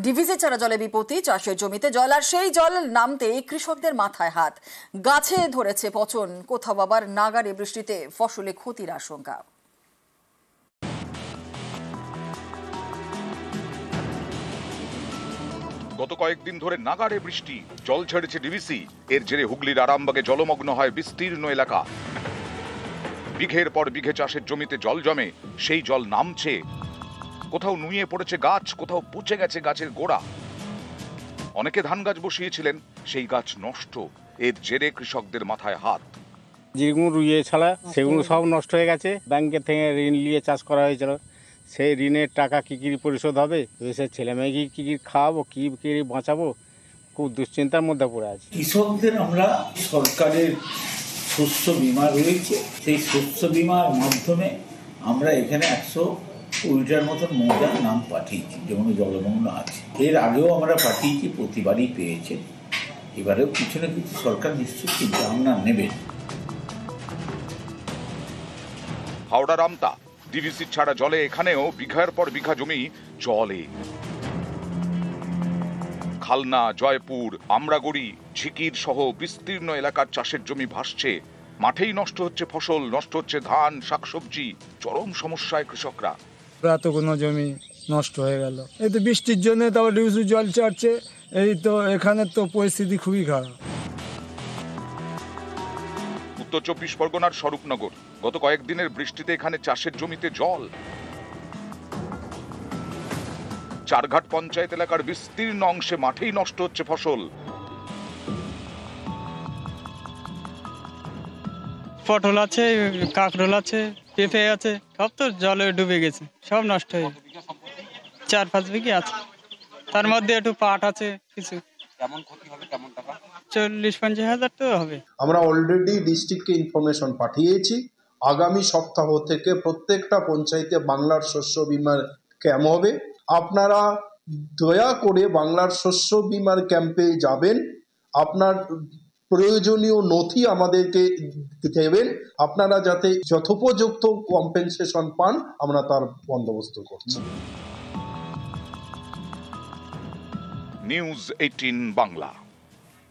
DVC ছাড়া জলে বিপত্তি, চাষের জমিতে জল, আর সেই জল নামতেই কৃষকদের মাথায় হাত। গাছে ধরেছে পচন, কোথাও আবার নাগাড়ে বৃষ্টিতে ফসলে ক্ষতির আশঙ্কা। গত কয়েকদিন ধরে নাগাড়ে বৃষ্টি, জল ছেড়েছে ডিভিসি। এর জেরে হুগলির আরামবাগে জলমগ্ন হয় বিস্তীর্ণ এলাকা। বিঘের পর বিঘে চাষের জমিতে জল জমে, সেই জল নামছে। কোথাও নুয়ে পড়েছে গাছ, কোথাও পচে গেছে গাছের গোড়া। অনেকে ধান গাছ বসিয়েছিলেন, সেই গাছ নষ্ট। এর জেরে কৃষকদের মাথায় হাত। যেগুলো রুইয়ে ছাড়া সেগুলো সব নষ্ট হয়ে গেছে। ব্যাংকের থেকে ঋণ নিয়ে চাষ করা হয়েছিল, সেই ঋণের টাকা কী কী পরিশোধ হবে, সে ছেলে মেয়েকে কী কী খাওয়াবো, কী কী বাঁচাবো, খুব দুশ্চিন্তার মধ্যে পড়ে আছে। কৃষকদের আমরা সরকারের শস্য বিমা রয়েছে, সেই শস্য বিমার মাধ্যমে আমরা এখানে 120টার মতন মৌজার নাম পাঠিয়েছি, যেমন জলমগ্ন আছে। এর আগেও আমরা পাঠিয়েছি, প্রতিবারই পেয়েছে। এবারেও কিছু না কিছু সরকার নিশ্চয়ই চিন্তা ভাবনা নেবেন। হাওড়া রামতা ডিভিসি ছাড়া জলে এখানেও বিঘার পর বিঘা জমি জলে। খালনা, জয়পুর, আমরাগড়ি, ঝিকির সহ বিস্তীর্ণ এলাকার চাষের জমি ভাসছে। মাঠেই নষ্ট হচ্ছে ফসল, নষ্ট হচ্ছে ধান, শাকসবজি। চরম সমস্যায় কৃষকরা। এতগুলো জমি নষ্ট হয়ে গেল, এই তো বৃষ্টির জন্য, তারপর ডিভিসি জল ছাড়ছে, এই তো এখানে তো পরিস্থিতি খুবই খারাপ। উত্তর 24 পরগনার স্বরূপনগর, গত কয়েকদিনের বৃষ্টিতে এখানে চাষের জমিতে জল। চারঘাট পঞ্চায়েত এলাকার বিস্তীর্ণ অংশে মাঠেই নষ্ট হচ্ছে ফসল। পটল আছে, কাঁকরোল আছে, পেঁপে আছে, সব তো জলে ডুবে গেছে, সব নষ্ট হয়ে। 4-5 বিঘে আছে, তার মধ্যে একটু পাট আছে কিছু। কেমন ক্ষতি হবে, কেমন টাকা? 40-50 হাজার তো হবে। আমরা অলরেডি ডিস্ট্রিক্টকে ইনফরমেশন পাঠিয়েছি। আগামী সপ্তাহ থেকে প্রত্যেকটা পঞ্চায়েতে বাংলার শস্য বিমার ক্যাম্প হবে। আপনারা দয়া করে বাংলার শস্য বিমার ক্যাম্পে যাবেন, আপনার প্রয়োজনীয় নথি আমাদেরকে দেবেন। আপনারা যাতে যথোপযুক্ত কম্পেনসেশন পান, আমরা তার বন্দোবস্ত করছি। নিউজ 18 বাংলা।